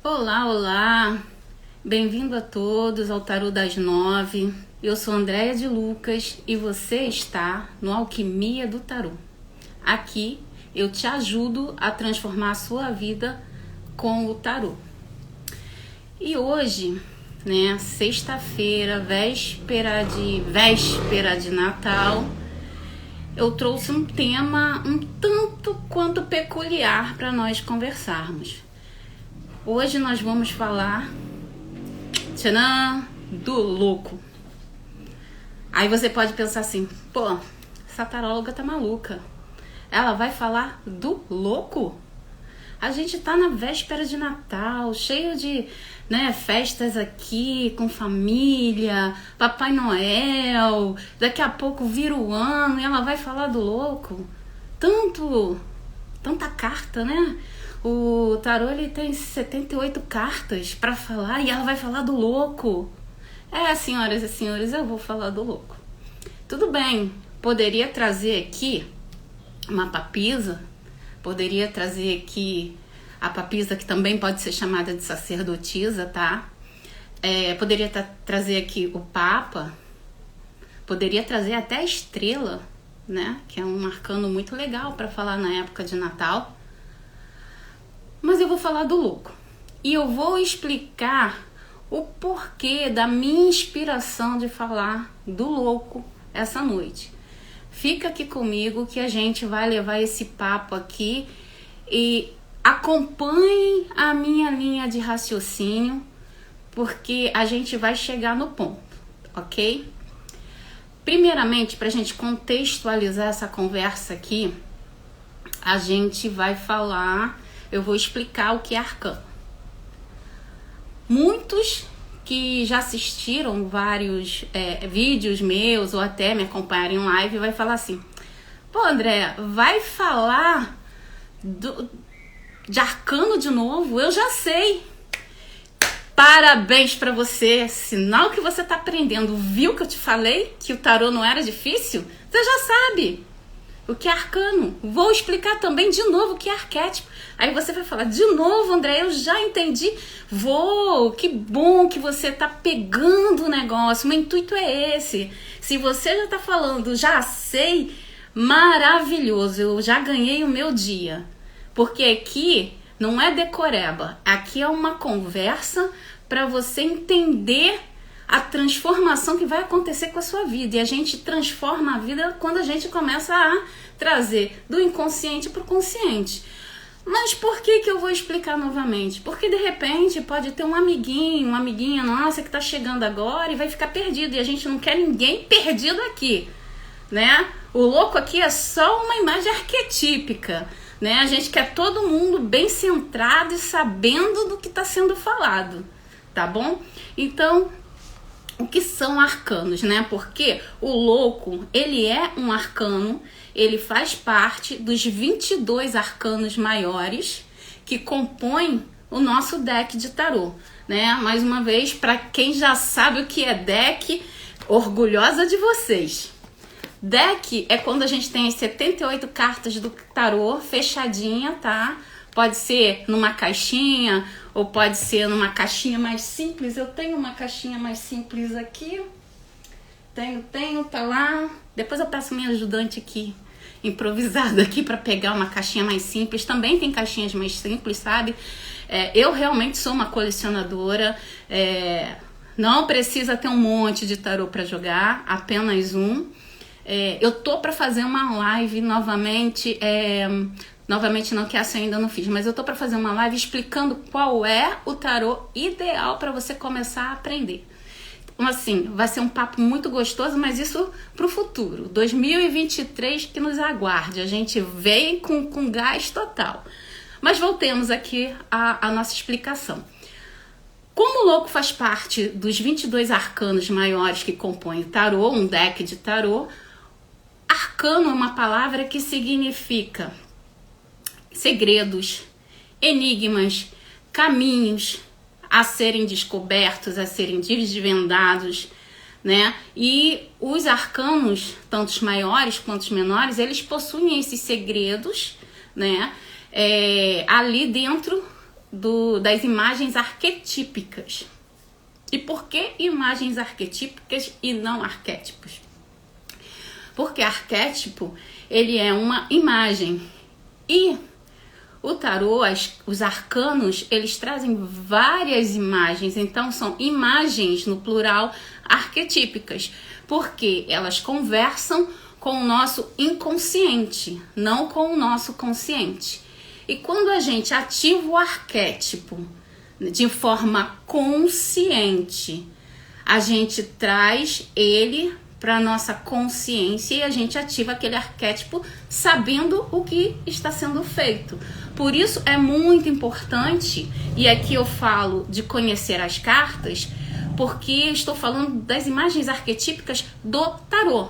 Olá, olá! Bem-vindo a todos ao Tarô das 9. Eu sou Andréia de Lucas e você está no Alquimia do Tarô. Aqui eu te ajudo a transformar a sua vida com o tarô. E hoje, sexta-feira, véspera de Natal, eu trouxe um tema um tanto quanto peculiar para nós conversarmos. Hoje nós vamos falar do louco. Aí você pode pensar assim, essa taróloga tá maluca. Ela vai falar do louco? A gente tá na véspera de Natal, cheio de festas aqui, com família, Papai Noel, daqui a pouco vira o ano e ela vai falar do louco? Tanta carta, né? O tarô ele tem 78 cartas para falar e ela vai falar do louco. Senhoras e senhores, eu vou falar do louco. Tudo bem, poderia trazer aqui uma papisa, poderia trazer aqui a papisa, que também pode ser chamada de sacerdotisa, tá? Poderia trazer aqui o Papa, poderia trazer até a estrela, né? Que é um arcano muito legal para falar na época de Natal. Mas eu vou falar do louco. E eu vou explicar o porquê da minha inspiração de falar do louco essa noite. Fica aqui comigo que a gente vai levar esse papo aqui e acompanhe a minha linha de raciocínio, porque a gente vai chegar no ponto, ok? Primeiramente, para a gente contextualizar essa conversa aqui, a gente vai falar... Eu vou explicar o que é arcano. Muitos que já assistiram vários vídeos meus ou até me acompanharem em live vai falar assim: Andréia, vai falar de arcano de novo? Eu já sei. Parabéns para você, sinal que você tá aprendendo. Viu que eu te falei que o tarô não era difícil? Você já sabe o que é arcano. Vou explicar também de novo o que é arquétipo. Aí você vai falar, de novo, André, eu já entendi. Que bom que você tá pegando o negócio. Meu intuito é esse. Se você já tá falando, já sei, maravilhoso. Eu já ganhei o meu dia. Porque aqui não é decoreba. Aqui é uma conversa para você entender a transformação que vai acontecer com a sua vida. E a gente transforma a vida quando a gente começa a trazer do inconsciente para o consciente. Mas por que eu vou explicar novamente? Porque de repente pode ter um amiguinho, uma amiguinha nossa que está chegando agora e vai ficar perdido. E a gente não quer ninguém perdido aqui, né? O louco aqui é só uma imagem arquetípica, né? A gente quer todo mundo bem centrado e sabendo do que está sendo falado, tá bom? Então... o que são arcanos, né? Porque o louco, ele é um arcano, ele faz parte dos 22 arcanos maiores que compõem o nosso deck de tarô, né? Mais uma vez, para quem já sabe o que é deck, orgulhosa de vocês. Deck é quando a gente tem as 78 cartas do tarô fechadinha, tá? Pode ser numa caixinha ou pode ser numa caixinha mais simples. Eu tenho uma caixinha mais simples aqui. Tenho, tá lá. Depois eu peço minha ajudante aqui, improvisada aqui, para pegar uma caixinha mais simples. Também tem caixinhas mais simples, sabe? Eu realmente sou uma colecionadora. Não precisa ter um monte de tarô para jogar, apenas um. Eu tô para fazer uma live novamente. Novamente não, que essa eu ainda não fiz, mas eu tô para fazer uma live explicando qual é o tarô ideal para você começar a aprender. Então, assim, vai ser um papo muito gostoso, mas isso pro futuro. 2023 que nos aguarde. A gente vem com gás total. Mas voltemos aqui à nossa explicação. Como o louco faz parte dos 22 arcanos maiores que compõem o tarô, um deck de tarô, arcano é uma palavra que significa segredos, enigmas, caminhos a serem descobertos, a serem desvendados, né? E os arcanos, tanto os maiores quanto os menores, eles possuem esses segredos, né? Ali dentro das imagens arquetípicas. E por que imagens arquetípicas e não arquétipos? Porque arquétipo, ele é uma imagem. E o tarô, os arcanos, eles trazem várias imagens. Então, são imagens, no plural, arquetípicas. Porque elas conversam com o nosso inconsciente, não com o nosso consciente. E quando a gente ativa o arquétipo de forma consciente, a gente traz ele para nossa consciência e a gente ativa aquele arquétipo sabendo o que está sendo feito. Por isso é muito importante, e aqui eu falo de conhecer as cartas, porque estou falando das imagens arquetípicas do tarô.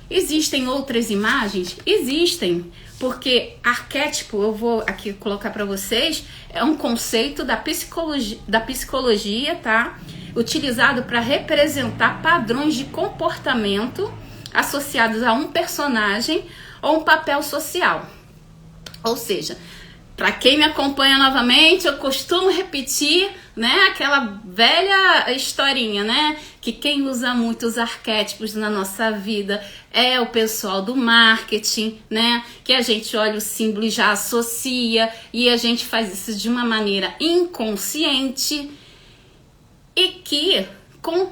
Existem outras imagens? Existem, porque arquétipo, eu vou aqui colocar para vocês, é um conceito da psicologia, tá? Utilizado para representar padrões de comportamento associados a um personagem ou um papel social. Ou seja, para quem me acompanha novamente, eu costumo repetir, né, aquela velha historinha, né, que quem usa muito os arquétipos na nossa vida é o pessoal do marketing, né, que a gente olha o símbolo e já associa, e a gente faz isso de uma maneira inconsciente, e que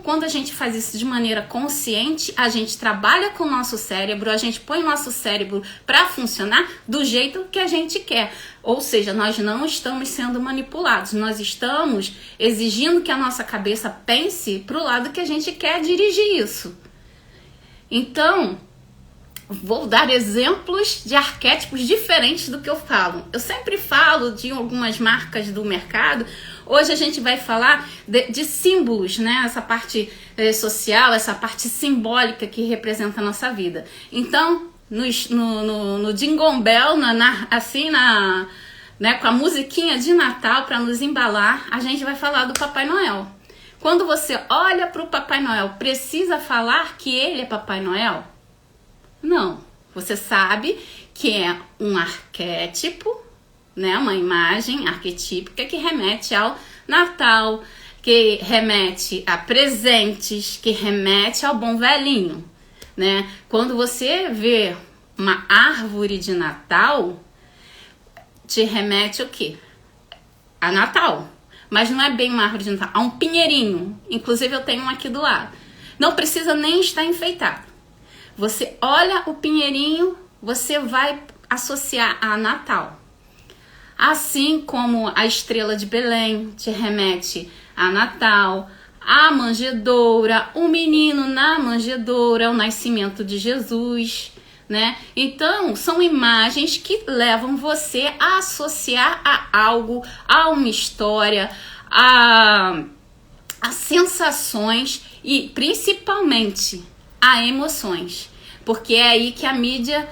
quando a gente faz isso de maneira consciente, a gente trabalha com o nosso cérebro, a gente põe o nosso cérebro para funcionar do jeito que a gente quer. Ou seja, nós não estamos sendo manipulados, nós estamos exigindo que a nossa cabeça pense para o lado que a gente quer dirigir isso. Então, vou dar exemplos de arquétipos diferentes do que eu falo. Eu sempre falo de algumas marcas do mercado. Hoje a gente vai falar de símbolos, né? Essa parte social, essa parte simbólica que representa a nossa vida. Então, no Jingle Bell, né, com a musiquinha de Natal para nos embalar, a gente vai falar do Papai Noel. Quando você olha para o Papai Noel, precisa falar que ele é Papai Noel? Não. Você sabe que é um arquétipo, né, uma imagem arquetípica que remete ao Natal, que remete a presentes, que remete ao bom velhinho, né? Quando você vê uma árvore de Natal, te remete o quê? A Natal. Mas não é bem uma árvore de Natal, é um pinheirinho. Inclusive eu tenho um aqui do lado. Não precisa nem estar enfeitado. Você olha o pinheirinho, você vai associar a Natal. Assim como a estrela de Belém te remete a Natal, a manjedoura, o menino na manjedoura, o nascimento de Jesus, né? Então, são imagens que levam você a associar a algo, a uma história, a sensações e principalmente a emoções, porque é aí que a mídia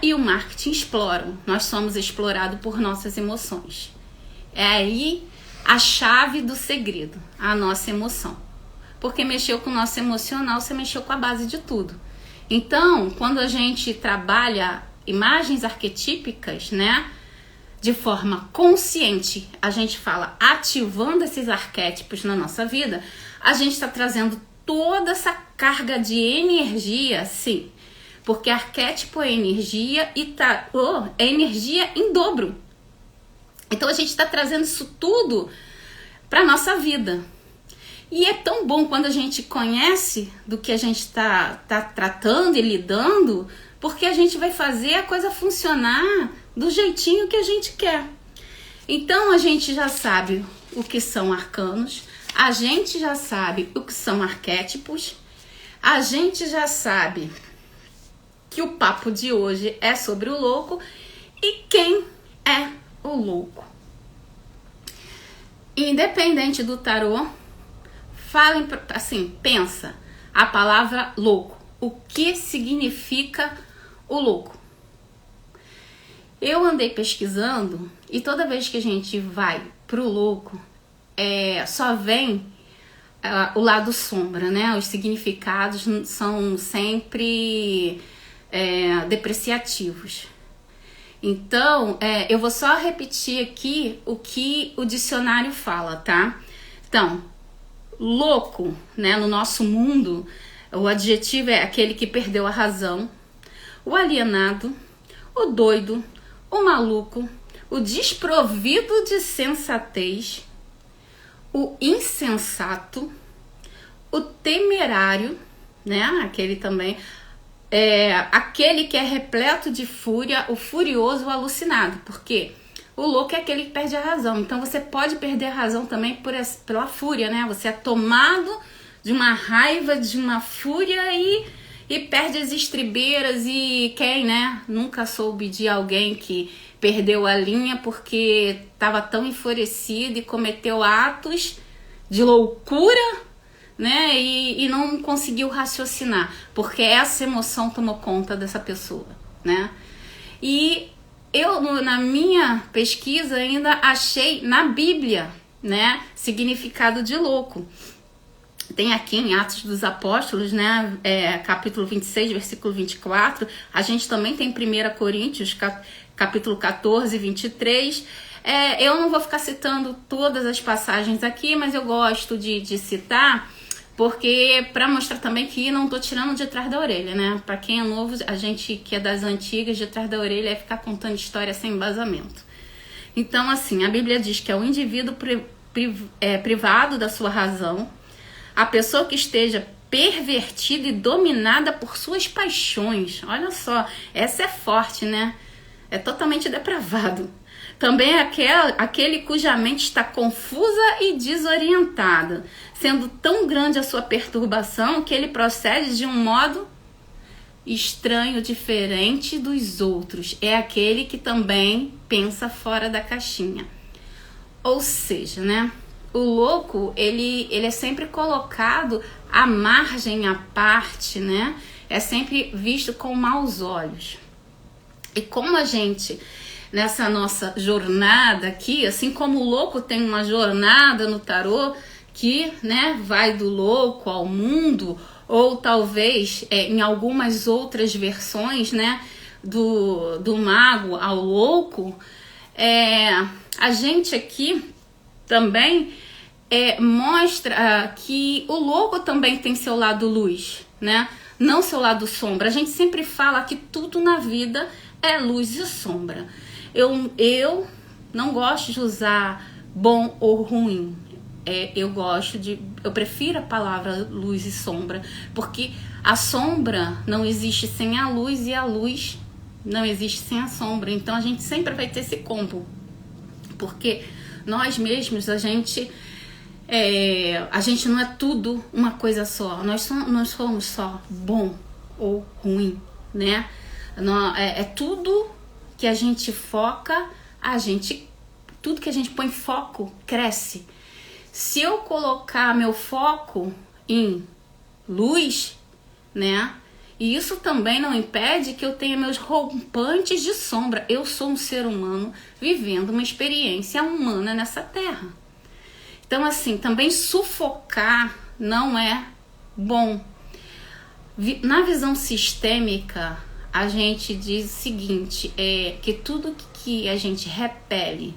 e o marketing exploram. Nós somos explorados por nossas emoções. É aí a chave do segredo, a nossa emoção. Porque mexeu com o nosso emocional, você mexeu com a base de tudo. Então, quando a gente trabalha imagens arquetípicas, né, de forma consciente, a gente fala ativando esses arquétipos na nossa vida, a gente está trazendo toda essa carga de energia, sim. Porque arquétipo é energia e tarô é energia em dobro. Então a gente está trazendo isso tudo para a nossa vida. E é tão bom quando a gente conhece do que a gente está tratando e lidando, porque a gente vai fazer a coisa funcionar do jeitinho que a gente quer. Então a gente já sabe o que são arcanos, a gente já sabe o que são arquétipos, a gente já sabe que o papo de hoje é sobre o louco e quem é o louco. Independente do tarô, falem assim, pensa a palavra louco. O que significa o louco? Eu andei pesquisando e toda vez que a gente vai pro louco, só vem o lado sombra, né? Os significados são sempre depreciativos. Então, eu vou só repetir aqui o que o dicionário fala, tá? Então, louco, né, no nosso mundo, o adjetivo é aquele que perdeu a razão, o alienado, o doido, o maluco, o desprovido de sensatez, o insensato, o temerário, né? Aquele também, aquele que é repleto de fúria, o furioso, o alucinado. Porque o louco é aquele que perde a razão. Então você pode perder a razão também pela fúria, né? Você é tomado de uma raiva, de uma fúria e perde as estribeiras. E quem, né? Nunca soube de alguém que perdeu a linha porque estava tão enfurecido e cometeu atos de loucura, né? E não conseguiu raciocinar, porque essa emoção tomou conta dessa pessoa, né? E eu, na minha pesquisa, ainda achei na Bíblia, né, significado de louco. Tem aqui em Atos dos Apóstolos, né, capítulo 26, versículo 24. A gente também tem 1 Coríntios, capítulo 14, 23. Eu não vou ficar citando todas as passagens aqui, mas eu gosto de citar, porque para mostrar também que não tô tirando de trás da orelha, né? Para quem é novo, a gente que é das antigas, de trás da orelha é ficar contando história sem embasamento. Então, assim, a Bíblia diz que é o indivíduo privado da sua razão, a pessoa que esteja pervertida e dominada por suas paixões. Olha só, essa é forte, né? É totalmente depravado. Também é aquele cuja mente está confusa e desorientada, sendo tão grande a sua perturbação que ele procede de um modo estranho, diferente dos outros. É aquele que também pensa fora da caixinha. Ou seja, né? O louco, ele é sempre colocado à margem, à parte, né? É sempre visto com maus olhos. E como a gente, nessa nossa jornada aqui, assim como o louco tem uma jornada no tarô que, né, vai do louco ao mundo, ou talvez em algumas outras versões, né, do mago ao louco, a gente aqui também mostra que o louco também tem seu lado luz, né? Não seu lado sombra. A gente sempre fala que tudo na vida é luz e sombra. Eu não gosto de usar bom ou ruim. Eu prefiro a palavra luz e sombra, porque a sombra não existe sem a luz e a luz não existe sem a sombra. Então a gente sempre vai ter esse combo, porque nós mesmos, a gente não é tudo uma coisa só. Nós somos só bom ou ruim, né? É tudo que a gente foca, tudo que a gente põe foco cresce. Se eu colocar meu foco em luz, né? E isso também não impede que eu tenha meus rompantes de sombra. Eu sou um ser humano vivendo uma experiência humana nessa terra. Então, assim, também sufocar não é bom. Na visão sistêmica, a gente diz o seguinte, que tudo que a gente repele,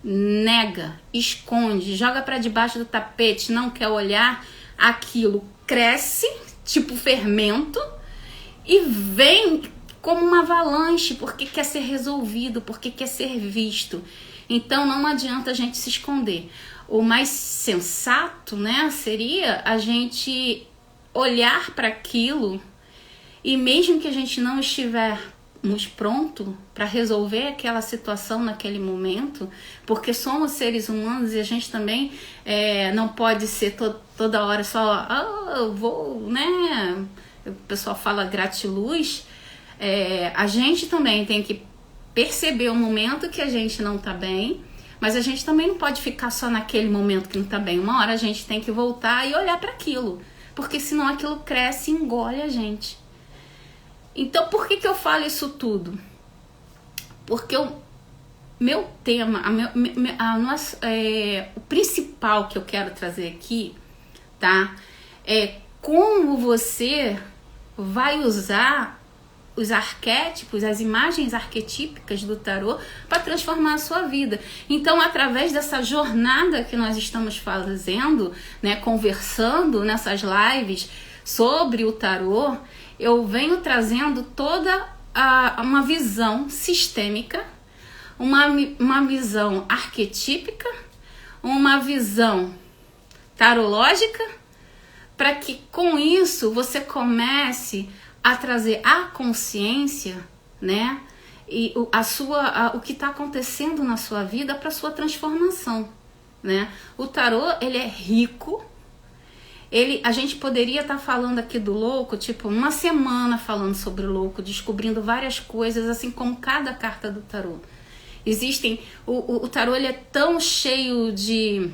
nega, esconde, joga para debaixo do tapete, não quer olhar, aquilo cresce, tipo fermento, e vem como uma avalanche, porque quer ser resolvido, porque quer ser visto. Então não adianta a gente se esconder. O mais sensato, né, seria a gente olhar para aquilo, e mesmo que a gente não estivermos pronto para resolver aquela situação naquele momento, porque somos seres humanos e a gente também não pode ser toda hora só, eu vou, né? O pessoal fala gratiluz. A gente também tem que perceber o momento que a gente não tá bem, mas a gente também não pode ficar só naquele momento que não tá bem. Uma hora a gente tem que voltar e olhar para aquilo, porque senão aquilo cresce e engole a gente. Então, por que eu falo isso tudo? Porque o meu tema, o principal que eu quero trazer aqui, tá? É como você vai usar os arquétipos, as imagens arquetípicas do tarô para transformar a sua vida. Então, através dessa jornada que nós estamos fazendo, né, conversando nessas lives sobre o tarô, eu venho trazendo toda uma visão sistêmica, uma visão arquetípica, uma visão tarológica, para que com isso você comece a trazer a consciência, né, e o que está acontecendo na sua vida para sua transformação, né? O tarô, ele é rico. A gente poderia estar falando aqui do louco, tipo, uma semana falando sobre o louco, descobrindo várias coisas, assim como cada carta do tarô. O tarô, ele é tão cheio de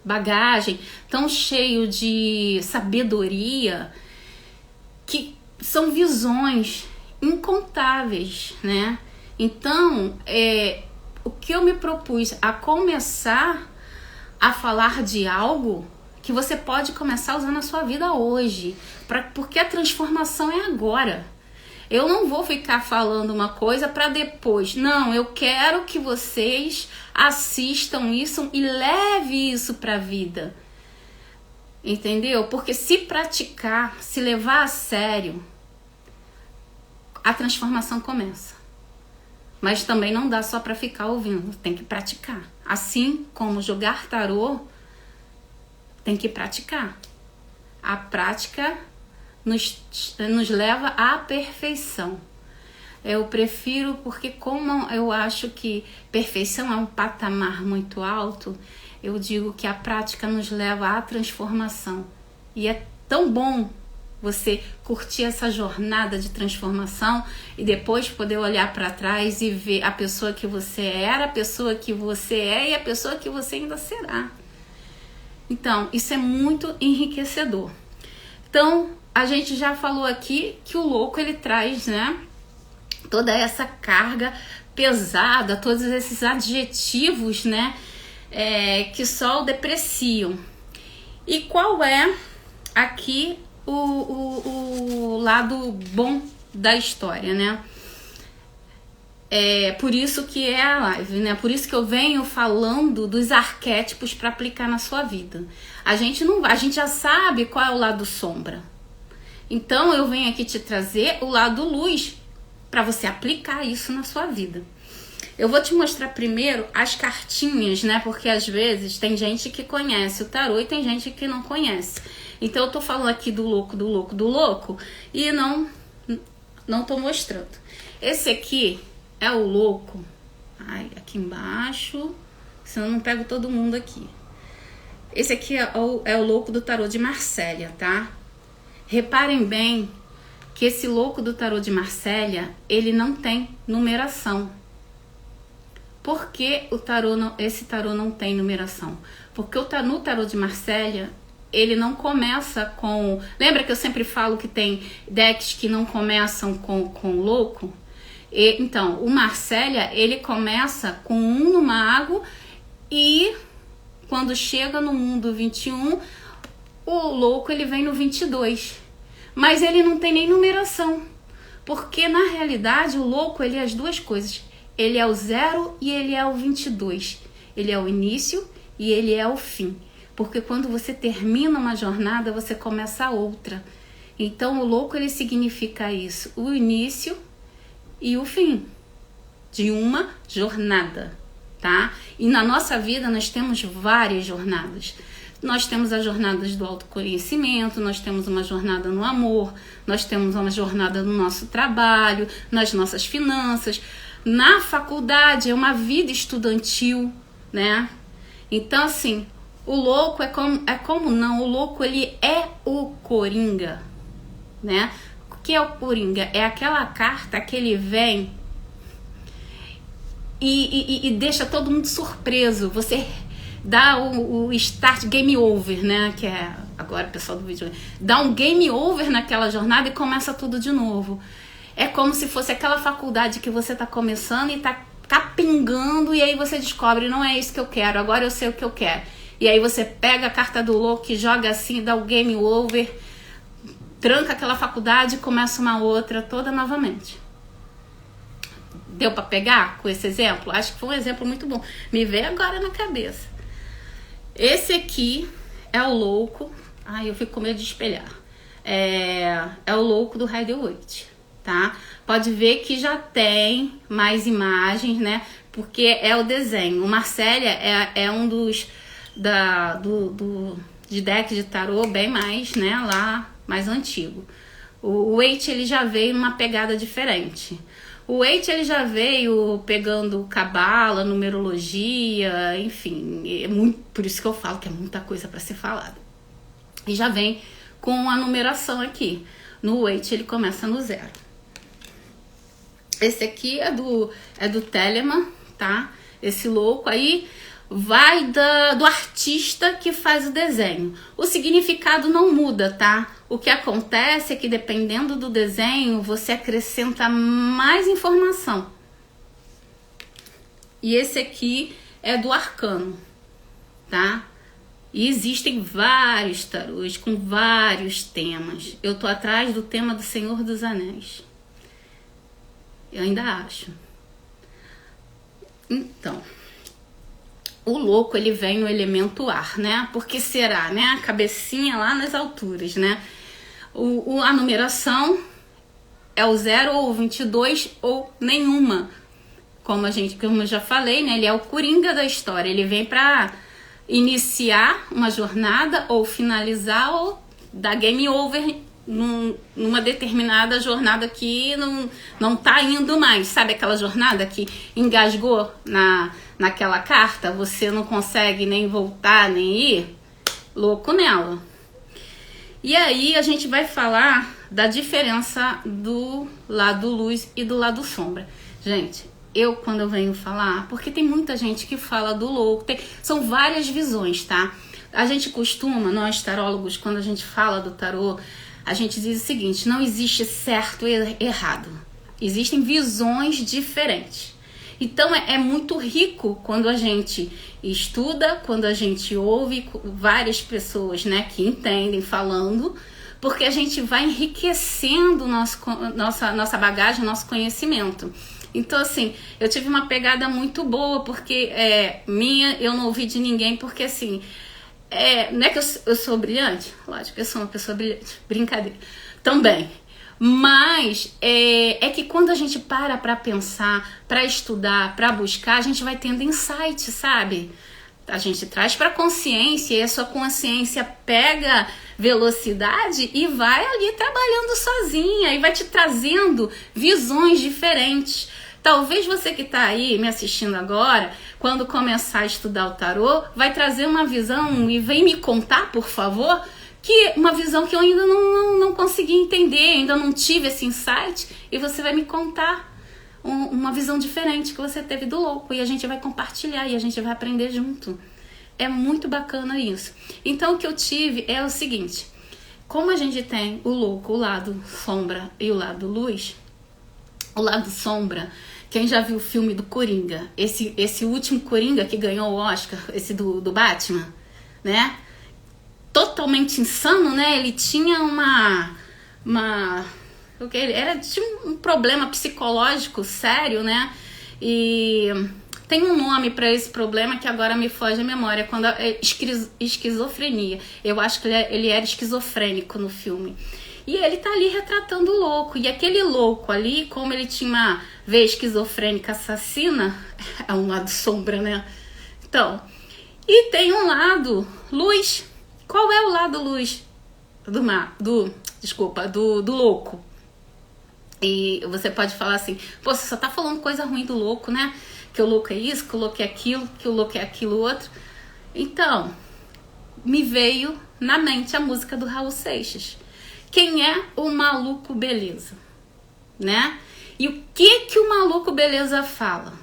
bagagem, tão cheio de sabedoria, que são visões incontáveis, né? Então, o que eu me propus a começar a falar de algo que você pode começar a usar na sua vida hoje, porque a transformação é agora. Eu não vou ficar falando uma coisa para depois. Não, eu quero que vocês assistam isso e leve isso para a vida. Entendeu? Porque se praticar, se levar a sério, a transformação começa. Mas também não dá só para ficar ouvindo, tem que praticar. Assim como jogar tarô, tem que praticar. A prática nos leva à perfeição. Eu prefiro, porque como eu acho que perfeição é um patamar muito alto, eu digo que a prática nos leva à transformação. E é tão bom você curtir essa jornada de transformação e depois poder olhar para trás e ver a pessoa que você era, a pessoa que você é e a pessoa que você ainda será. Então, isso é muito enriquecedor. Então, a gente já falou aqui que o louco, ele traz, né, toda essa carga pesada, todos esses adjetivos, né, que só o depreciam. E qual é aqui o lado bom da história, né? Por isso que é a live, né? Por isso que eu venho falando dos arquétipos para aplicar na sua vida. A gente já sabe qual é o lado sombra. Então eu venho aqui te trazer o lado luz para você aplicar isso na sua vida. Eu vou te mostrar primeiro as cartinhas, né? Porque às vezes tem gente que conhece o tarô e tem gente que não conhece. Então eu tô falando aqui do louco e não tô mostrando. Esse aqui é o louco. Aqui embaixo, senão eu não pego todo mundo aqui. Esse aqui é o louco do tarô de Marsella, tá? Reparem bem que esse louco do tarô de Marsella, ele não tem numeração. Por que esse tarô não tem numeração? Porque no tarô de Marsella, ele não começa com... Lembra que eu sempre falo que tem decks que não começam com louco? Então, o Marsella, ele começa com 1 no mago e quando chega no mundo 21, o louco, ele vem no 22. Mas ele não tem nem numeração. Porque, na realidade, o louco, ele é as duas coisas. Ele é o 0 e ele é o 22. Ele é o início e ele é o fim. Porque quando você termina uma jornada, você começa outra. Então, o louco, ele significa isso. O início e o fim de uma jornada, tá? E na nossa vida, nós temos várias jornadas. Nós temos as jornadas do autoconhecimento, nós temos uma jornada no amor, nós temos uma jornada no nosso trabalho, nas nossas finanças. Na faculdade, é uma vida estudantil, né? Então, assim, o louco o louco, ele é o coringa, né? O que é o coringa? É aquela carta que ele vem e deixa todo mundo surpreso. Você dá o start, game over, né? Que é agora o pessoal do vídeo. Dá um game over naquela jornada e começa tudo de novo. É como se fosse aquela faculdade que você tá começando e tá capingando, e aí você descobre, não é isso que eu quero, agora eu sei o que eu quero. E aí você pega a carta do louco e joga assim, dá o game over, tranca aquela faculdade e começa uma outra toda novamente. Deu para pegar com esse exemplo? Acho que foi um exemplo muito bom. Me veio agora na cabeça. Esse aqui é o louco. Ai, eu fico com medo de espelhar. É o louco do Rider-Waite, tá? Pode ver que já tem mais imagens, né? Porque é o desenho. O Marcélia é um dos de deck de tarô bem mais, né? Lá mais antigo. O Waite, ele já veio numa pegada diferente. O Waite, ele já veio pegando cabala, numerologia, enfim, por isso que eu falo que é muita coisa para ser falada. E já vem com a numeração aqui. No Waite, ele começa no 0. Esse aqui é do Telemann, tá? Esse louco aí vai do artista que faz o desenho. O significado não muda, tá? O que acontece é que dependendo do desenho, você acrescenta mais informação. E esse aqui é do arcano, tá? E existem vários tarôs com vários temas. Eu tô atrás do tema do Senhor dos Anéis. Eu ainda acho. Então, o louco, ele vem no elemento ar, né? Porque será, né? A cabecinha lá nas alturas, né? A numeração é o 0 ou o 22 ou nenhuma. Como eu já falei, né? Ele é o coringa da história. Ele vem para iniciar uma jornada ou finalizar ou dar game over numa determinada jornada que não tá indo mais. Sabe aquela jornada que engasgou naquela carta? Você não consegue nem voltar, nem ir? Louco nela. E aí a gente vai falar da diferença do lado luz e do lado sombra. Gente, quando eu venho falar, porque tem muita gente que fala do louco, são várias visões, tá? A gente costuma, nós tarólogos, quando a gente fala do tarô, a gente diz o seguinte: não existe certo e errado. Existem visões diferentes. Então é muito rico quando a gente estuda, quando a gente ouve várias pessoas, né, que entendem falando, porque a gente vai enriquecendo nossa bagagem, nosso conhecimento. Então, assim, eu tive uma pegada muito boa, porque eu não ouvi de ninguém, porque assim, não é que eu sou brilhante, lógico, eu sou uma pessoa brilhante, brincadeira, também. Mas é que quando a gente para pensar, para estudar, para buscar, a gente vai tendo insight, sabe? A gente traz para consciência e a sua consciência pega velocidade e vai ali trabalhando sozinha e vai te trazendo visões diferentes. Talvez você que está aí me assistindo agora, quando começar a estudar o tarô, vai trazer uma visão e vem me contar, por favor, que uma visão que eu ainda não consegui entender, ainda não tive esse insight, e você vai me contar uma visão diferente que você teve do louco, e a gente vai compartilhar e a gente vai aprender junto. É muito bacana isso. Então o que eu tive é o seguinte: como a gente tem o louco, o lado sombra e o lado luz, o lado sombra, quem já viu o filme do Coringa, esse último Coringa que ganhou o Oscar, esse do Batman, né? Totalmente insano, né? Ele tinha tinha um problema psicológico sério, né? E tem um nome para esse problema que agora me foge a memória, quando é esquizofrenia. Eu acho que ele era esquizofrênico no filme. E ele tá ali retratando o louco. E aquele louco ali, como ele tinha uma veia esquizofrênica assassina, é um lado sombra, né? Então, e tem um lado luz. Qual é o lado luz do louco? E você pode falar assim: pô, você só tá falando coisa ruim do louco, né? Que o louco é isso, que o louco é aquilo, que o louco é aquilo outro. Então, me veio na mente a música do Raul Seixas. Quem é o maluco beleza? Né? E o que o maluco beleza fala?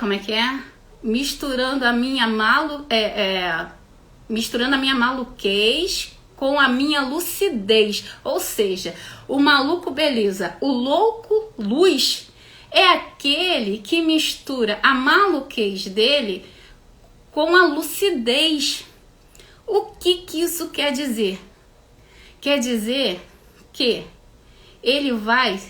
Como é que é? Misturando a minha maluquez com a minha lucidez. Ou seja, o maluco beleza, o louco luz, é aquele que mistura a maluquez dele com a lucidez. O que isso quer dizer? Quer dizer que ele vai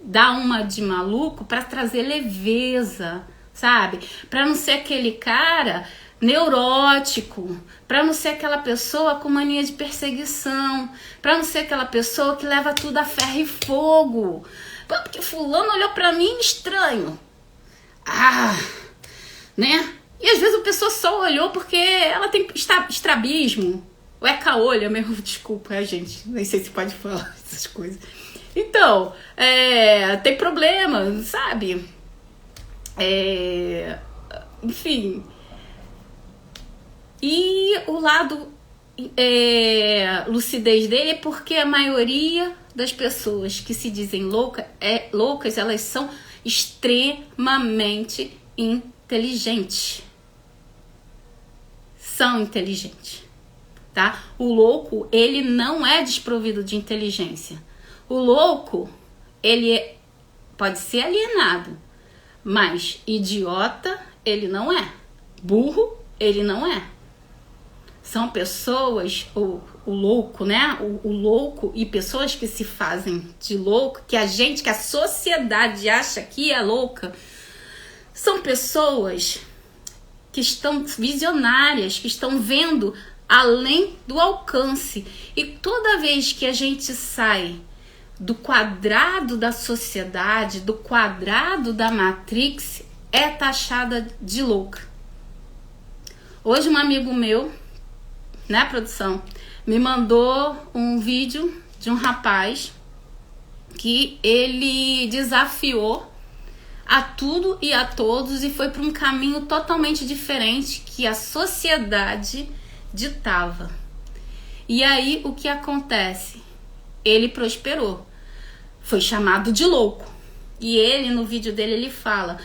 dar uma de maluco para trazer leveza, sabe? Para não ser aquele cara neurótico, para não ser aquela pessoa com mania de perseguição, para não ser aquela pessoa que leva tudo a ferro e fogo. Porque fulano olhou para mim estranho. Né? E às vezes a pessoa só olhou porque ela tem estrabismo. Ou é caolha mesmo, desculpa, gente. Nem sei se pode falar essas coisas. Então, tem problema, sabe? Enfim. E o lado lucidez dele é porque a maioria das pessoas que se dizem loucas, elas são extremamente inteligentes. São inteligentes, tá? O louco, ele não é desprovido de inteligência. O louco, ele pode ser alienado, mas idiota, ele não é. Burro, ele não é. São pessoas, o louco, né? O louco e pessoas que se fazem de louco, que a sociedade acha que é louca, são pessoas que estão visionárias, que estão vendo além do alcance. E toda vez que a gente sai do quadrado da sociedade, do quadrado da Matrix, é taxada de louca. Hoje um amigo meu, né, produção, me mandou um vídeo de um rapaz que ele desafiou a tudo e a todos e foi para um caminho totalmente diferente que a sociedade ditava. E aí o que acontece? Ele prosperou, foi chamado de louco. E ele, no vídeo dele, ele fala,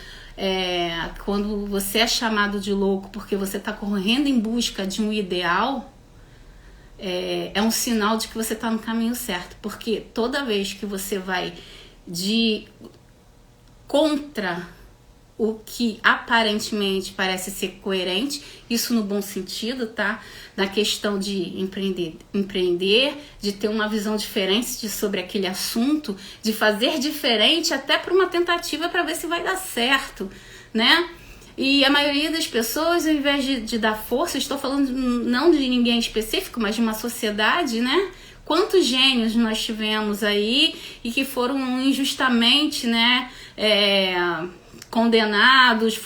quando você é chamado de louco porque você está correndo em busca de um ideal, é um sinal de que você está no caminho certo. Porque toda vez que você vai contra o que aparentemente parece ser coerente, isso no bom sentido, tá? Na questão de empreender, de ter uma visão diferente sobre aquele assunto, de fazer diferente até para uma tentativa para ver se vai dar certo, né? E a maioria das pessoas, ao invés de dar força, estou falando não de ninguém específico, mas de uma sociedade, né? Quantos gênios nós tivemos aí e que foram injustamente, né, condenados,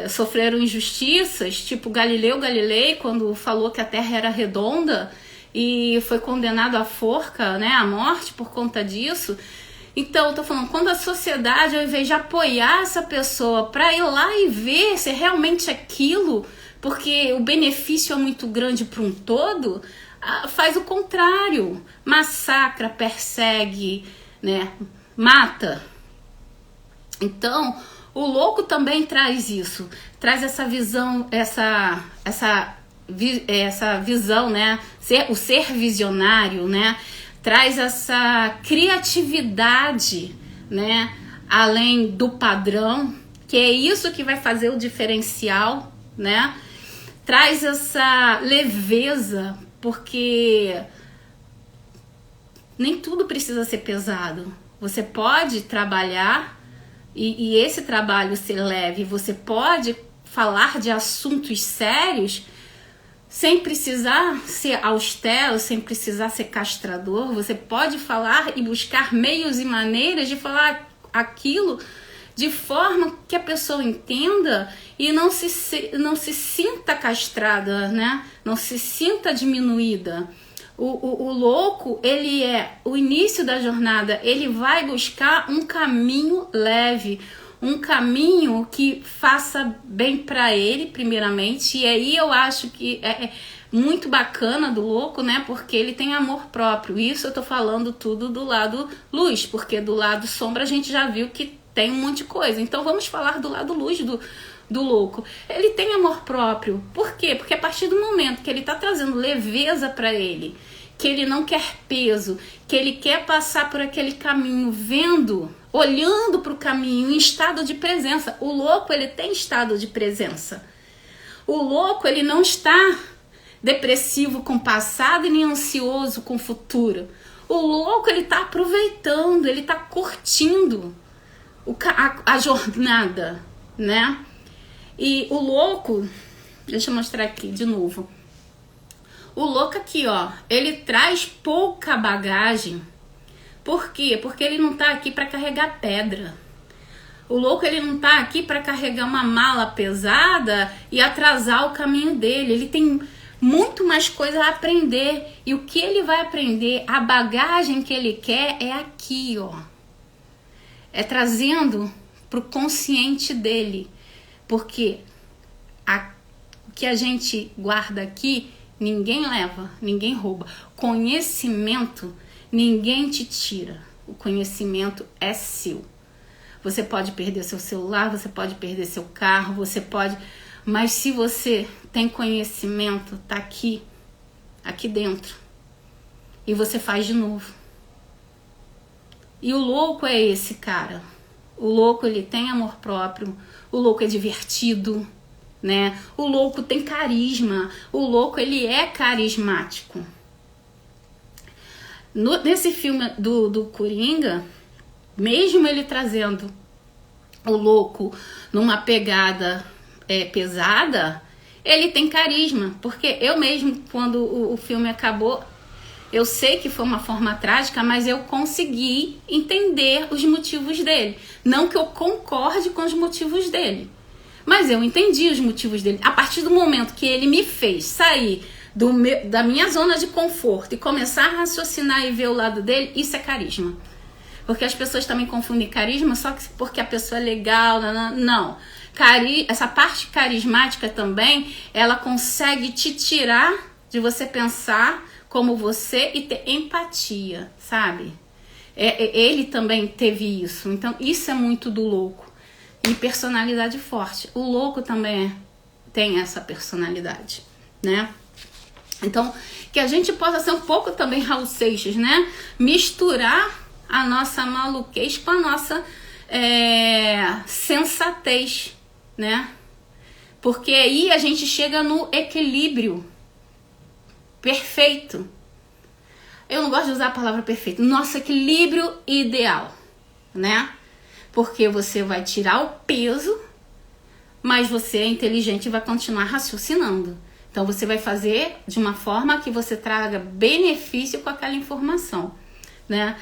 sofreram injustiças, tipo Galileu Galilei, quando falou que a Terra era redonda e foi condenado à forca, né, à morte por conta disso. Então, eu tô falando, quando a sociedade, ao invés de apoiar essa pessoa para ir lá e ver se é realmente aquilo, porque o benefício é muito grande para um todo, faz o contrário, massacra, persegue, né, mata. Então, o louco também traz isso, traz essa visão, essa visão, né, o ser visionário, né, traz essa criatividade, né, além do padrão, que é isso que vai fazer o diferencial, né, traz essa leveza, porque nem tudo precisa ser pesado. Você pode trabalhar e esse trabalho ser leve, você pode falar de assuntos sérios sem precisar ser austero, sem precisar ser castrador. Você pode falar e buscar meios e maneiras de falar aquilo de forma que a pessoa entenda e não se sinta castrada, né? Não se sinta diminuída. O louco, ele é o início da jornada, ele vai buscar um caminho leve, um caminho que faça bem para ele, primeiramente. E aí eu acho que é muito bacana do louco, né? Porque ele tem amor próprio. Isso eu tô falando tudo do lado luz, porque do lado sombra a gente já viu que tem um monte de coisa. Então vamos falar do lado luz do louco. Ele tem amor próprio. Por quê? Porque a partir do momento que ele tá trazendo leveza para ele, que ele não quer peso, que ele quer passar por aquele caminho olhando para o caminho em estado de presença. O louco, ele tem estado de presença. O louco, ele não está depressivo com o passado e nem ansioso com o futuro. O louco, ele tá aproveitando, ele tá curtindo a jornada, né? E o louco, deixa eu mostrar aqui de novo. O louco aqui, ó, ele traz pouca bagagem. Por quê? Porque ele não tá aqui para carregar pedra. O louco, ele não tá aqui para carregar uma mala pesada e atrasar o caminho dele. Ele tem muito mais coisa a aprender. E o que ele vai aprender, a bagagem que ele quer é aqui, ó. É trazendo pro consciente dele. Porque o que a gente guarda aqui, ninguém leva, ninguém rouba. Conhecimento, ninguém te tira. O conhecimento é seu. Você pode perder seu celular, você pode perder seu carro, você pode... Mas se você tem conhecimento, tá aqui dentro. E você faz de novo. E o louco é esse cara. O louco, ele tem amor próprio. O louco é divertido, né? O louco tem carisma. O louco, ele é carismático. Nesse filme do Coringa, mesmo ele trazendo o louco numa pegada pesada, ele tem carisma. Porque eu mesmo, quando o filme acabou, eu sei que foi uma forma trágica, mas eu consegui entender os motivos dele. Não que eu concorde com os motivos dele, mas eu entendi os motivos dele. A partir do momento que ele me fez sair da minha zona de conforto e começar a raciocinar e ver o lado dele, isso é carisma. Porque as pessoas também confundem carisma só porque a pessoa é legal. Não. Essa parte carismática também, ela consegue te tirar de você pensar como você e ter empatia, sabe? Ele também teve isso. Então, isso é muito do louco. E personalidade forte. O louco também tem essa personalidade, né? Então, que a gente possa ser um pouco também Raul Seixas, né? Misturar a nossa maluquez com a nossa sensatez, né? Porque aí a gente chega no equilíbrio perfeito. Eu não gosto de usar a palavra perfeito. Nosso equilíbrio ideal, né? Porque você vai tirar o peso, mas você é inteligente e vai continuar raciocinando. Então você vai fazer de uma forma que você traga benefício com aquela informação, né?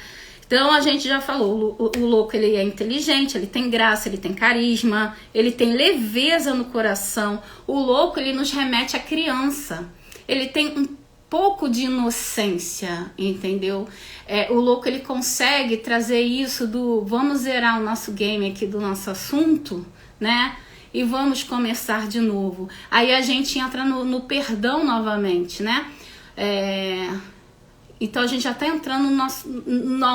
Então a gente já falou, o louco, ele é inteligente, ele tem graça, ele tem carisma, ele tem leveza no coração. O louco, ele nos remete à criança. Ele tem um pouco de inocência, entendeu? O louco, ele consegue trazer isso vamos zerar o nosso game aqui do nosso assunto, né? E vamos começar de novo. Aí a gente entra no perdão novamente, né? Então a gente já tá entrando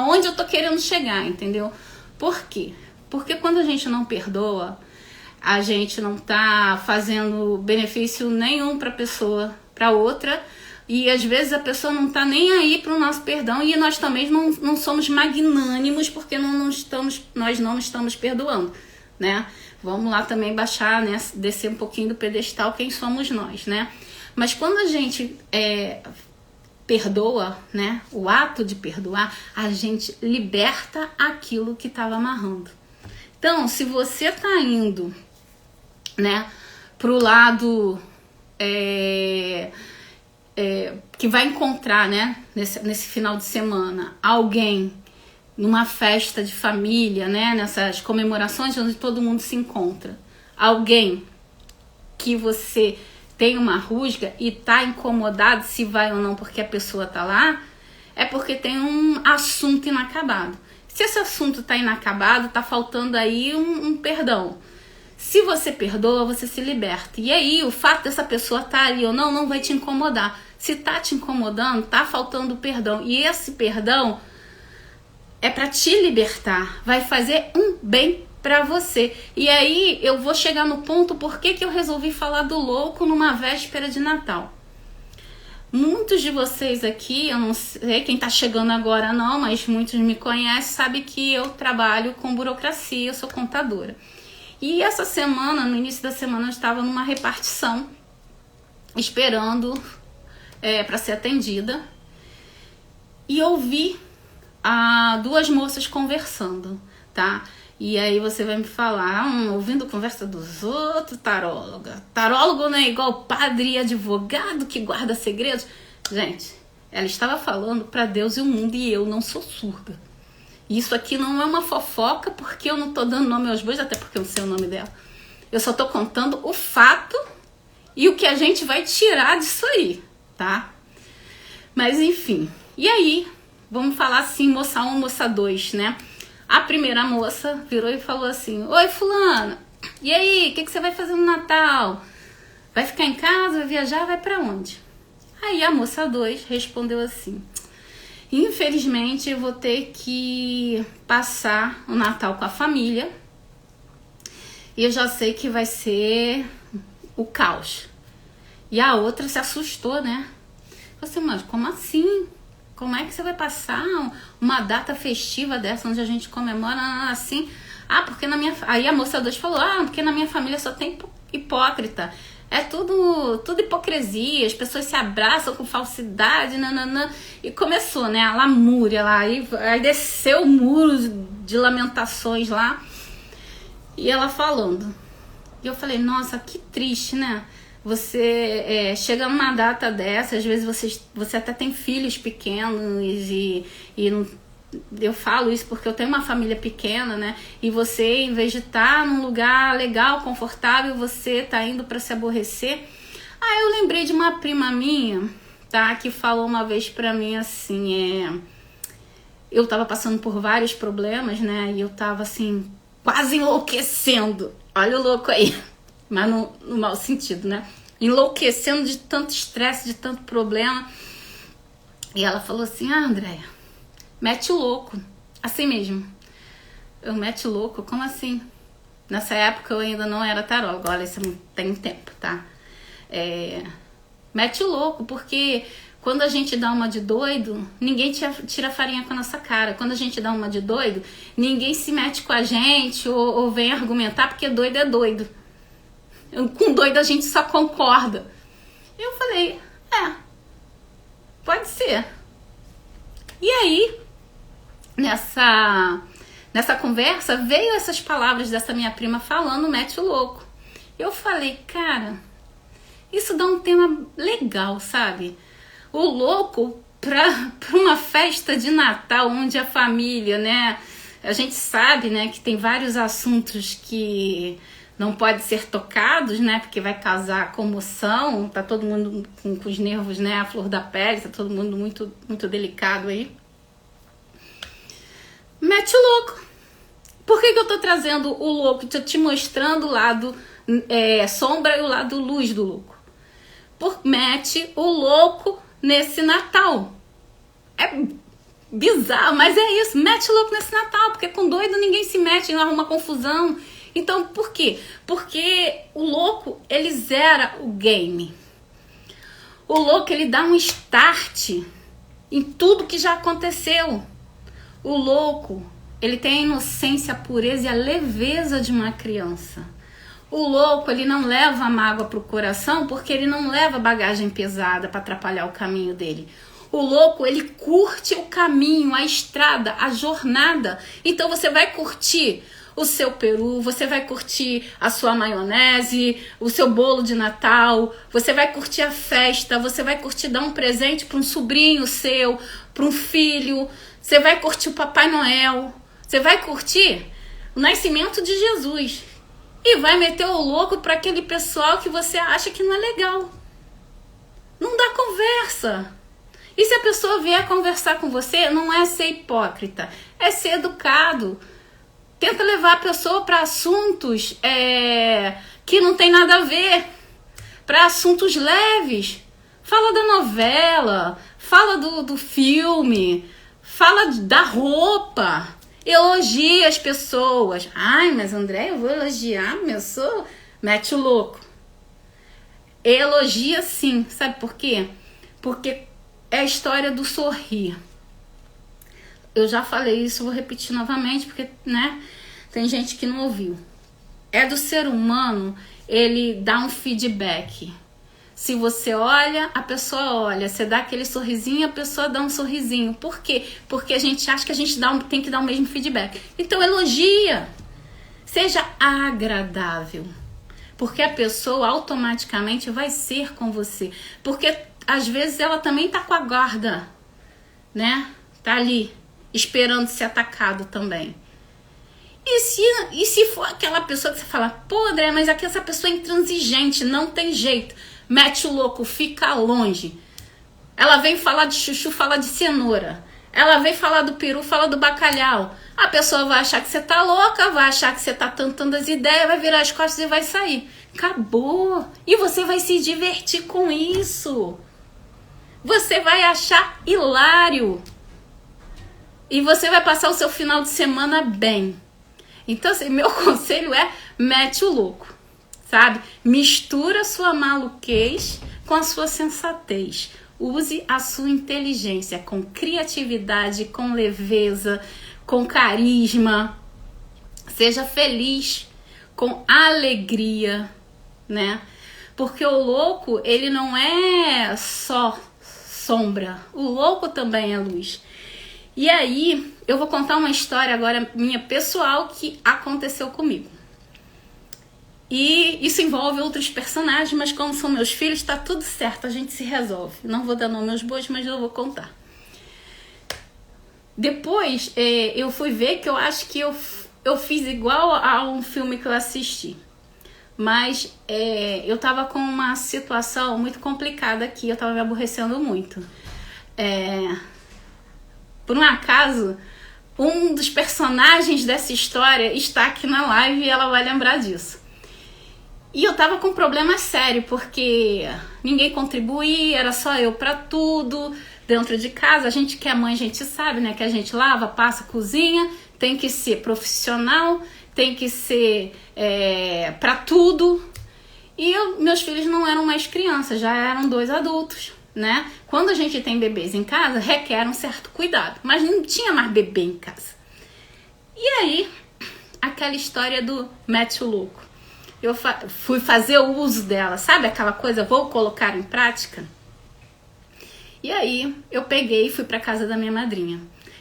onde eu tô querendo chegar, entendeu? Por quê? Porque quando a gente não perdoa, a gente não tá fazendo benefício nenhum pra pessoa, pra outra, e às vezes a pessoa não tá nem aí pro nosso perdão, e nós também não somos magnânimos porque nós não estamos perdoando, né? Vamos lá também baixar, né? Descer um pouquinho do pedestal, quem somos nós, né? Mas quando a gente perdoa, né? O ato de perdoar, a gente liberta aquilo que estava amarrando. Então, se você tá indo, né, pro lado que vai encontrar, né, nesse final de semana, alguém numa festa de família, né, nessas comemorações onde todo mundo se encontra, alguém que você tem uma rusga e tá incomodado se vai ou não porque a pessoa tá lá, é porque tem um assunto inacabado. Se esse assunto tá inacabado, tá faltando aí um perdão. Se você perdoa, você se liberta. E aí, o fato dessa pessoa tá ali ou não vai te incomodar. Se tá te incomodando, tá faltando perdão. E esse perdão é para te libertar, vai fazer um bem para você. E aí eu vou chegar no ponto por que eu resolvi falar do louco numa véspera de Natal. Muitos de vocês aqui, eu não sei quem tá chegando agora não, mas muitos me conhecem, sabe que eu trabalho com burocracia, eu sou contadora. E essa semana, no início da semana, eu estava numa repartição, esperando para ser atendida e ouvi duas moças conversando, tá? E aí você vai me falar, ouvindo conversa dos outros, taróloga. Tarólogo não é igual padre e advogado que guarda segredos. Gente, ela estava falando para Deus e o mundo e eu não sou surda. Isso aqui não é uma fofoca porque eu não tô dando nome aos bois, até porque eu não sei o nome dela. Eu só tô contando o fato e o que a gente vai tirar disso aí, tá? Mas enfim, e aí, vamos falar assim, moça 1, moça 2, né? A primeira moça virou e falou assim, oi fulana, e aí, o que você vai fazer no Natal? Vai ficar em casa, vai viajar, vai pra onde? Aí a moça 2 respondeu assim, infelizmente eu vou ter que passar o Natal com a família e eu já sei que vai ser o caos. E a outra se assustou, né? Falei assim, mas como assim? Como é que você vai passar uma data festiva dessa, onde a gente comemora assim? Porque na minha... Aí a moça 2 falou, porque na minha família só tem hipócrita. É tudo hipocrisia, as pessoas se abraçam com falsidade, nananã. E começou, né, a lamúria lá. Aí desceu o muro de lamentações lá. E ela falando. E eu falei, nossa, que triste, né? Você chega numa data dessa, às vezes você até tem filhos pequenos e não, eu falo isso porque eu tenho uma família pequena, né? E você, em vez de estar num lugar legal, confortável, você tá indo para se aborrecer. Eu lembrei de uma prima minha, tá? Que falou uma vez pra mim assim, eu tava passando por vários problemas, né? E eu tava assim, quase enlouquecendo. Olha o louco aí. Mas no mau sentido, né? Enlouquecendo de tanto estresse, de tanto problema. E ela falou assim, Andréia, mete o louco. Assim mesmo. Eu mete o louco? Como assim? Nessa época eu ainda não era taróloga. Olha, isso tem tempo, tá? Mete o louco, porque quando a gente dá uma de doido, ninguém tira farinha com a nossa cara. Quando a gente dá uma de doido, ninguém se mete com a gente ou vem argumentar, porque doido é doido. Com doido a gente só concorda. Eu falei, pode ser. E aí, nessa conversa, veio essas palavras dessa minha prima falando, mete o louco. Eu falei, cara, isso dá um tema legal, sabe? O louco pra uma festa de Natal, onde a família, né? A gente sabe, né, que tem vários assuntos que não podem ser tocados, né? Porque vai causar comoção, tá todo mundo com os nervos, né? A flor da pele, tá todo mundo muito, muito delicado aí. Mete o louco. Por que eu tô trazendo o louco? Tô te mostrando o lado sombra e o lado luz do louco. Mete o louco nesse Natal. É bizarro, mas é isso. Mete o louco nesse Natal, porque com doido ninguém se mete, não arruma confusão. Então, por quê? Porque o louco, ele zera o game. O louco, ele dá um start em tudo que já aconteceu. O louco, ele tem a inocência, a pureza e a leveza de uma criança. O louco, ele não leva a mágoa pro coração porque ele não leva bagagem pesada para atrapalhar o caminho dele. O louco, ele curte o caminho, a estrada, a jornada. Então você vai curtir o seu peru, você vai curtir a sua maionese, o seu bolo de Natal, você vai curtir a festa, você vai curtir dar um presente para um sobrinho seu, para um filho, você vai curtir o Papai Noel, você vai curtir o nascimento de Jesus e vai meter o louco para aquele pessoal que você acha que não é legal. Não dá conversa. E se a pessoa vier conversar com você, não é ser hipócrita, é ser educado. Tenta levar a pessoa para assuntos que não tem nada a ver, para assuntos leves. Fala da novela, fala do filme, fala da roupa, elogia as pessoas. Ai, mas André, eu vou elogiar, mete o louco. Elogia sim, sabe por quê? Porque é a história do sorrir. Eu já falei isso, vou repetir novamente, porque, né, tem gente que não ouviu. É do ser humano ele dar um feedback. Se você olha, a pessoa olha. Você dá aquele sorrisinho, a pessoa dá um sorrisinho. Por quê? Porque a gente acha que a gente tem que dar o mesmo feedback. Então elogia. Seja agradável. Porque a pessoa automaticamente vai ser com você. Porque às vezes ela também tá com a guarda, né? Tá ali, esperando ser atacado também. E se for aquela pessoa que você fala, pô, André, mas aqui essa pessoa é intransigente, não tem jeito. Mete o louco, fica longe. Ela vem falar de chuchu, fala de cenoura. Ela vem falar do peru, fala do bacalhau. A pessoa vai achar que você tá louca, vai achar que você tá tentando as ideias, vai virar as costas e vai sair. Acabou. E você vai se divertir com isso. Você vai achar hilário. E você vai passar o seu final de semana bem. Então, assim, meu conselho é mete o louco, sabe? Mistura a sua maluquez com a sua sensatez. Use a sua inteligência com criatividade, com leveza, com carisma. Seja feliz, com alegria, né? Porque o louco, ele não é só sombra. O louco também é luz. E aí, eu vou contar uma história agora minha pessoal que aconteceu comigo. E isso envolve outros personagens, mas como são meus filhos, tá tudo certo, a gente se resolve. Não vou dar nome aos bois, mas eu vou contar. Depois, eu fui ver que eu acho que eu fiz igual a um filme que eu assisti. Mas eu tava com uma situação muito complicada aqui, eu tava me aborrecendo muito. Por um acaso, um dos personagens dessa história está aqui na live e ela vai lembrar disso. E eu tava com um problema sério, porque ninguém contribuía, era só eu pra tudo, dentro de casa. A gente que é mãe, a gente sabe, né? Que a gente lava, passa, cozinha, tem que ser profissional, tem que ser pra tudo. E meus filhos não eram mais crianças, já eram 2 adultos, né? Quando a gente tem bebês em casa, requer um certo cuidado, mas não tinha mais bebê em casa. E aí, aquela história do mete o louco. Eu fui fazer o uso dela, sabe aquela coisa, vou colocar em prática? E aí, eu peguei e fui pra casa da minha madrinha.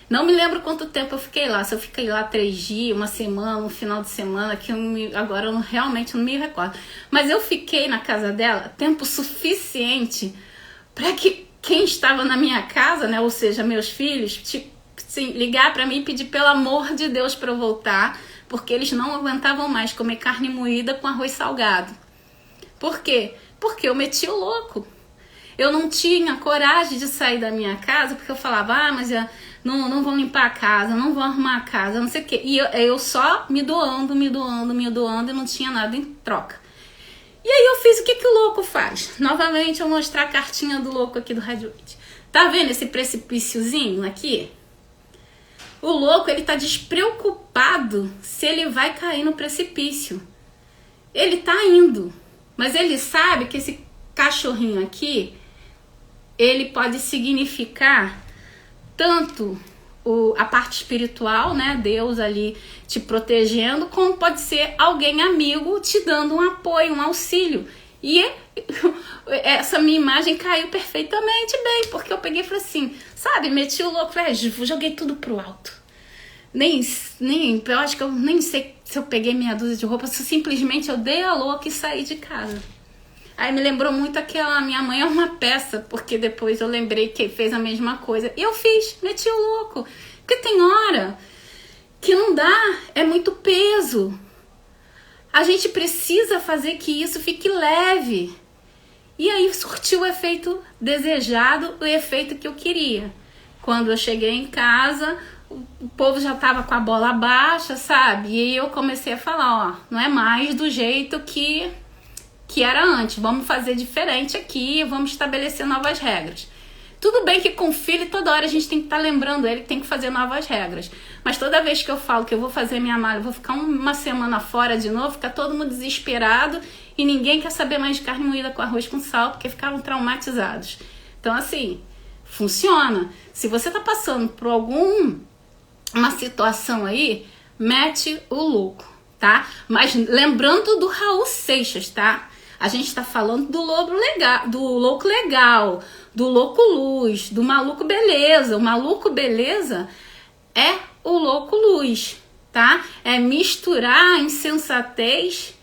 Não me lembro quanto tempo eu fiquei lá, se eu fiquei lá 3 dias, uma semana, um final de semana, que agora eu realmente não me recordo. Mas eu fiquei na casa dela tempo suficiente para que quem estava na minha casa, né, ou seja, meus filhos, ligar para mim e pedir pelo amor de Deus para eu voltar, porque eles não aguentavam mais comer carne moída com arroz salgado. Por quê? Porque eu meti o louco. Eu não tinha coragem de sair da minha casa, porque eu falava, mas não vão limpar a casa, não vão arrumar a casa, não sei o quê. E eu só me doando e não tinha nada em troca. E aí eu fiz o que o louco faz. Novamente eu vou mostrar a cartinha do louco aqui do Rádio It. Tá vendo esse precipíciozinho aqui? O louco, ele tá despreocupado se ele vai cair no precipício. Ele tá indo, mas ele sabe que esse cachorrinho aqui, ele pode significar tanto a parte espiritual, né? Deus ali te protegendo, como pode ser alguém amigo te dando um apoio, um auxílio. E essa minha imagem caiu perfeitamente bem, porque eu peguei e falei assim, sabe, meti o louco, joguei tudo pro alto. Eu acho que eu nem sei se eu peguei meia dúzia de roupa, se simplesmente eu dei a louca e saí de casa. Aí me lembrou muito aquela Minha Mãe é uma Peça, porque depois eu lembrei que fez a mesma coisa. E eu fiz, meti o louco. Porque tem hora que não dá, é muito peso. A gente precisa fazer que isso fique leve. E aí surtiu o efeito desejado, o efeito que eu queria. Quando eu cheguei em casa, o povo já tava com a bola baixa, sabe? E aí eu comecei a falar, ó, não é mais do jeito que era antes, vamos fazer diferente aqui, vamos estabelecer novas regras. Tudo bem que com o filho toda hora a gente tem que estar lembrando ele que tem que fazer novas regras, mas toda vez que eu falo que eu vou fazer minha mala, eu vou ficar uma semana fora de novo, fica todo mundo desesperado e ninguém quer saber mais de carne moída com arroz com sal, porque ficaram traumatizados. Então assim, funciona. Se você tá passando por uma situação aí, mete o louco, tá? Mas lembrando do Raul Seixas, tá? A gente tá falando do lobo legal, do louco legal, do louco luz, do maluco beleza. O maluco beleza é o louco luz, tá? É misturar a insensatez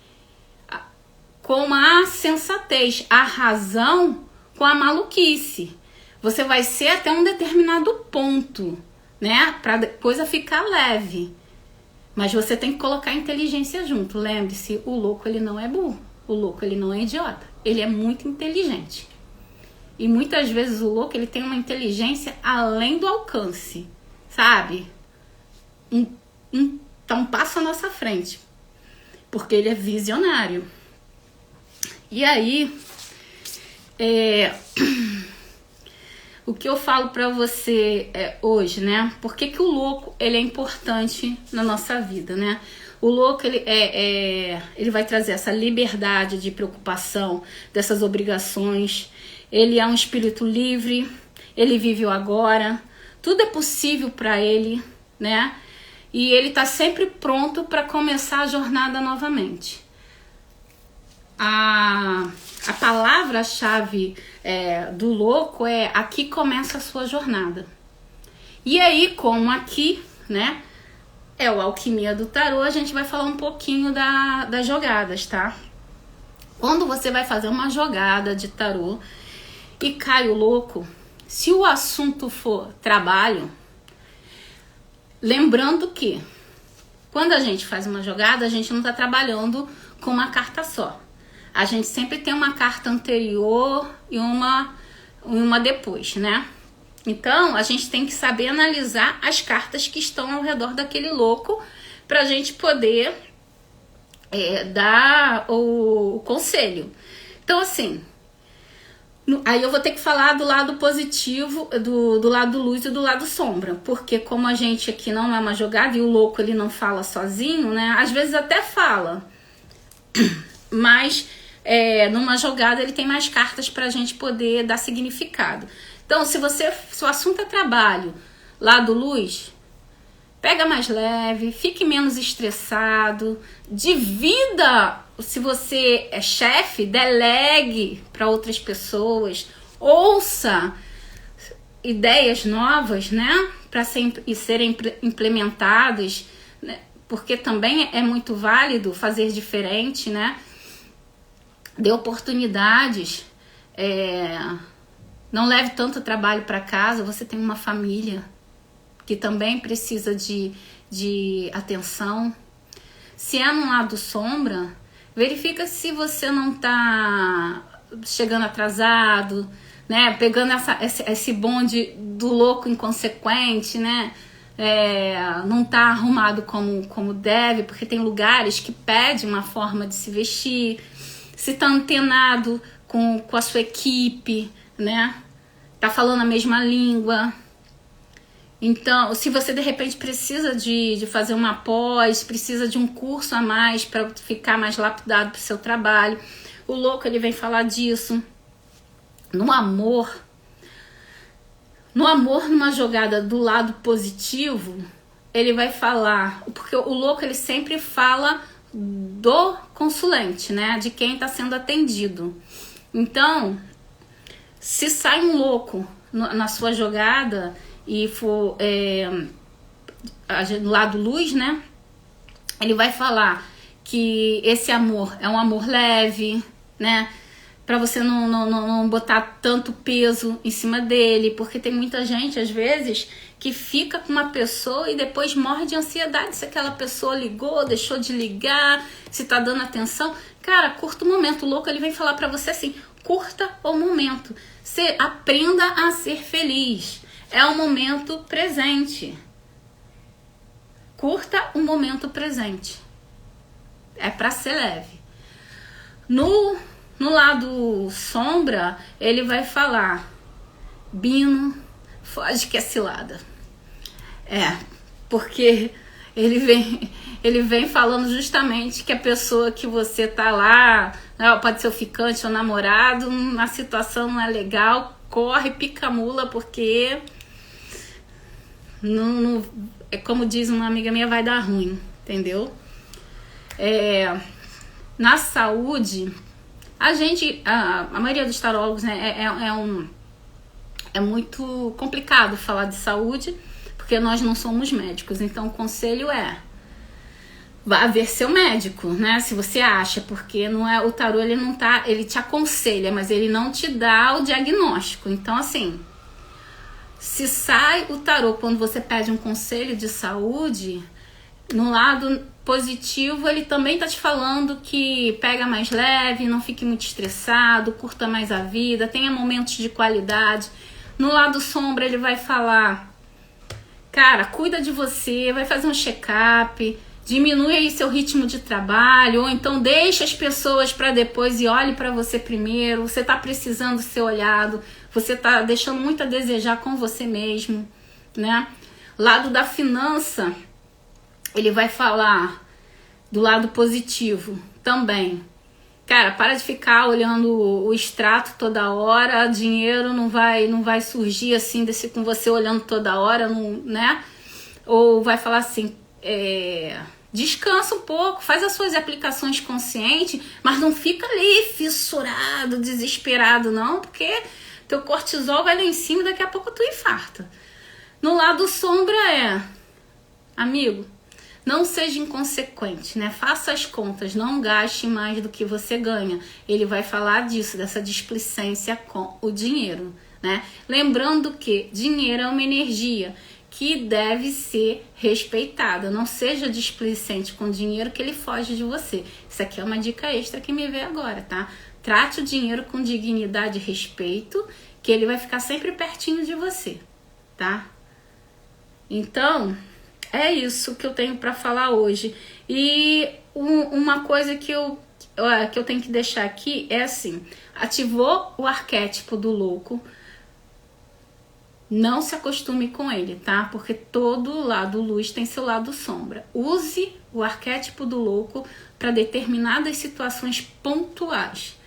com a sensatez, a razão com a maluquice. Você vai ser até um determinado ponto, né? Pra coisa ficar leve. Mas você tem que colocar a inteligência junto. Lembre-se, o louco ele não é burro. O louco ele não é idiota. Ele é muito inteligente. E muitas vezes o louco ele tem uma inteligência além do alcance, sabe? Tá um passo à nossa frente. Porque ele é visionário. E aí, o que eu falo pra você hoje, né? Por que o louco ele é importante na nossa vida, né? O louco ele vai trazer essa liberdade de preocupação, dessas obrigações. Ele é um espírito livre, ele vive o agora, tudo é possível para ele, né? E ele tá sempre pronto para começar a jornada novamente. A palavra-chave do louco é: aqui começa a sua jornada. E aí, como aqui, né, é o Alquimia do Tarô, a gente vai falar um pouquinho das jogadas, tá? Quando você vai fazer uma jogada de tarô e cai o louco, se o assunto for trabalho, lembrando que quando a gente faz uma jogada, a gente não está trabalhando com uma carta só. A gente sempre tem uma carta anterior e uma depois, né? Então, a gente tem que saber analisar as cartas que estão ao redor daquele louco para a gente poder dar o conselho. Então, assim, aí eu vou ter que falar do lado positivo, do lado luz e do lado sombra. Porque como a gente aqui não é uma jogada e o louco ele não fala sozinho, né? Às vezes até fala, mas numa jogada ele tem mais cartas pra gente poder dar significado. Então, se o assunto é trabalho, lado luz, pega mais leve, fique menos estressado, divida, se você é chefe, delegue para outras pessoas, ouça ideias novas, né, para serem implementadas, né, porque também é muito válido fazer diferente, né, dê oportunidades, não leve tanto trabalho para casa, você tem uma família que também precisa de atenção. Se é no lado sombra, verifica se você não tá chegando atrasado, né? Pegando esse bonde do louco inconsequente, né? Não tá arrumado como deve, porque tem lugares que pedem uma forma de se vestir. Se tá antenado com a sua equipe, né? Tá falando a mesma língua. Então, se você de repente precisa de fazer uma pós, precisa de um curso a mais para ficar mais lapidado pro seu trabalho, o louco ele vem falar disso. No amor, numa jogada do lado positivo, ele vai falar, porque o louco ele sempre fala do consulente, né, de quem está sendo atendido. Então, se sai um louco na sua jogada e for do lado luz, né, ele vai falar que esse amor é um amor leve, né, para você não botar tanto peso em cima dele, porque tem muita gente, às vezes, que fica com uma pessoa e depois morre de ansiedade se aquela pessoa ligou, deixou de ligar, se tá dando atenção. Cara, curta o momento. O louco, ele vem falar pra você assim, curta o momento. Você aprenda a ser feliz. É o momento presente. Curta o momento presente. É pra ser leve. No lado sombra, ele vai falar, Bino, foge que é cilada. Porque ele vem falando justamente que a pessoa que você tá lá, né, pode ser o ficante ou namorado, a situação não é legal, corre, pica a mula, porque não, como diz uma amiga minha, vai dar ruim, entendeu? Na saúde, A maioria dos tarólogos, né, é muito complicado falar de saúde, porque nós não somos médicos. Então o conselho vá ver seu médico, né? Se você acha, porque não é o tarô, ele te aconselha, mas ele não te dá o diagnóstico. Então, assim, se sai o tarô quando você pede um conselho de saúde, no lado positivo, ele também tá te falando que pega mais leve, não fique muito estressado, curta mais a vida, tenha momentos de qualidade. No lado sombra, ele vai falar, cara, cuida de você, vai fazer um check-up, diminui aí seu ritmo de trabalho, ou então deixa as pessoas para depois e olhe para você primeiro. Você tá precisando ser olhado, você tá deixando muito a desejar com você mesmo, né? Lado da finança, ele vai falar do lado positivo também. Cara, para de ficar olhando o extrato toda hora, dinheiro não vai surgir assim com você olhando toda hora, né? Ou vai falar assim, descansa um pouco, faz as suas aplicações conscientes, mas não fica ali fissurado, desesperado não, porque teu cortisol vai lá em cima e daqui a pouco tu infarta. No lado sombra amigo, não seja inconsequente, né? Faça as contas, não gaste mais do que você ganha. Ele vai falar disso, dessa displicência com o dinheiro, né? Lembrando que dinheiro é uma energia que deve ser respeitada. Não seja displicente com o dinheiro que ele foge de você. Isso aqui é uma dica extra que me veio agora, tá? Trate o dinheiro com dignidade e respeito, que ele vai ficar sempre pertinho de você, tá? Então, é isso que eu tenho para falar hoje. E uma coisa que eu tenho que deixar aqui é assim, ativou o arquétipo do louco, não se acostume com ele, tá? Porque todo lado luz tem seu lado sombra. Use o arquétipo do louco para determinadas situações pontuais.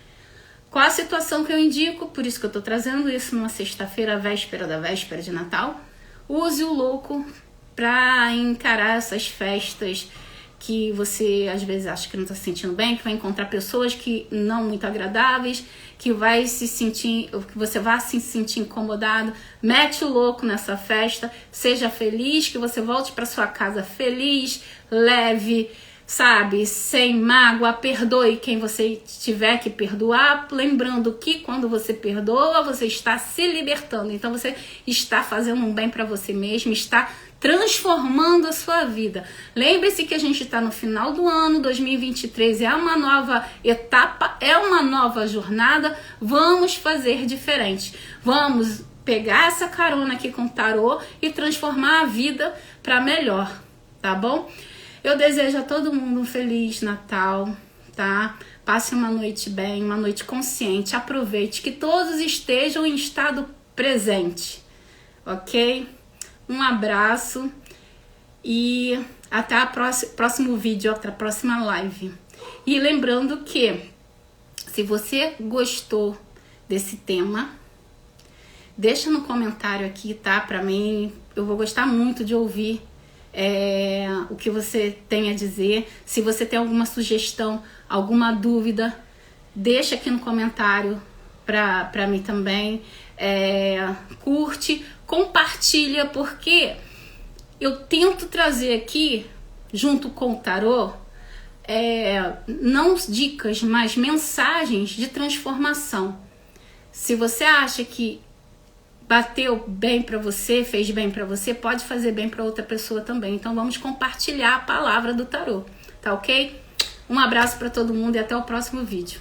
Qual a situação que eu indico? Por isso que eu tô trazendo isso numa sexta-feira, véspera da véspera de Natal. Use o louco para encarar essas festas que você às vezes acha que não está se sentindo bem, que vai encontrar pessoas que não muito agradáveis, que você vai se sentir incomodado. Mete o louco nessa festa, seja feliz, que você volte para sua casa feliz, leve, sabe, sem mágoa, perdoe quem você tiver que perdoar, lembrando que quando você perdoa, você está se libertando. Então você está fazendo um bem para você mesmo, está transformando a sua vida. Lembre-se que a gente está no final do ano, 2023 é uma nova etapa, é uma nova jornada. Vamos fazer diferente. Vamos pegar essa carona aqui com o tarô e transformar a vida para melhor, tá bom? Eu desejo a todo mundo um Feliz Natal, tá? Passe uma noite bem, uma noite consciente. Aproveite que todos estejam em estado presente, ok? Um abraço e até o próximo vídeo, até a próxima live. E lembrando que, se você gostou desse tema, deixa no comentário aqui, tá? Pra mim, eu vou gostar muito de ouvir o que você tem a dizer. Se você tem alguma sugestão, alguma dúvida, deixa aqui no comentário pra mim também. Curte, compartilha, porque eu tento trazer aqui, junto com o tarô, não dicas, mas mensagens de transformação. Se você acha que bateu bem pra você, fez bem pra você, pode fazer bem pra outra pessoa também. Então vamos compartilhar a palavra do tarô, tá ok? Um abraço pra todo mundo e até o próximo vídeo.